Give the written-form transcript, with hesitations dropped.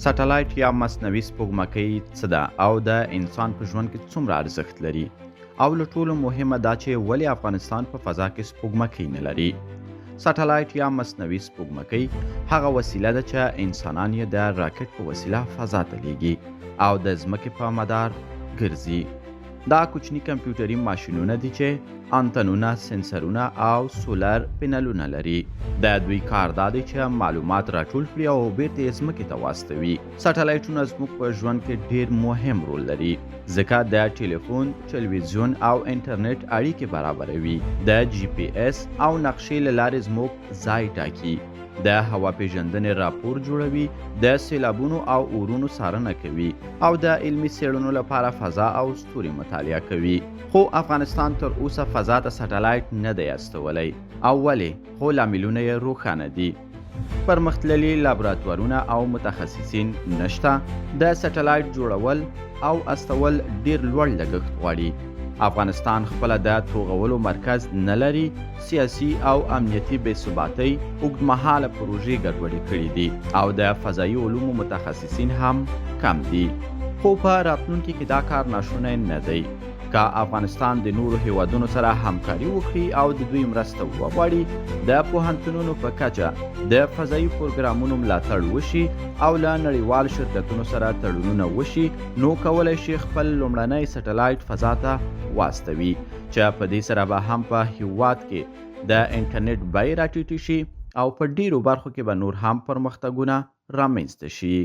سټلایټ یا مصنوعي سپوږمکۍ څه ده او د انسان په ژوند کې څومره ارزښت لري او له ټولو مهمه دا چې ولې افغانستان په فضا کې سپوږمکۍ نه لري. سټلایټ یا مصنوعي سپوږمکۍ هغه وسیله ده چې انسانان یې د راکټ په وسیله فضا ته لیږي او د ځمکې په مدار ګرځي. دا کوچني کمپیوټري ماشینونه دي چې انتنونه، سنسرونه او سولر پینلونه لري. د دوی کار دا دی چې معلومات راټول کړي او بیرته یې ځمکې ته واستوي. سټلایټونه زموږ په ژوند کې ډېر مهم رول لري ځکه د ټلیفون، تلویزیون او انټرنیټ اړیکې برابروي. د جی پی اس او نقشې له لارې زموږ ځای ټاکي. د هوا پیژندنې راپور جوړوي، د سیلابونو او اورونو څارنه کوي او د علمي څېړنو لپاره فضا او ستوري مطالعه کوي. خو افغانستان تر اوسه فضا ته سټلایټ نه دی استولی. او ولې؟ خو لاملونه یې روښانه دي. پرمختللي لابراتوارونه او متخصصین نشته. د سټلایټ جوړول او استول ډیر لوړ لګښت غواړي. افغانستان خپله د توغولو مرکز نه لري. سیاسي او امنیتي بې ثباتۍ اوږدمهاله پروژې ګډوډې کړي دي او د فضایي علومو متخصصین هم کم دي. خو په راتلونکي کې دا کار ناشونی نه دی. که افغانستان د نورو هیوادونو سره همکاري وکړي او د دوی مرسته وغواړي، د پوهنتونونو په کچه د فضایي پروګرامونو ملاتړ وشي او له نړیوالو شرکتونو سره تړونونه وشي، نو کولی شي خپل لومړنی سټلایټ فضا ته واستوي چې په دې سره به هم په هیواد کې د انټرنیټ بیې راټیټې شي او په ډیرو برخو کې به نور هم پرمختګونه رامنځته شي.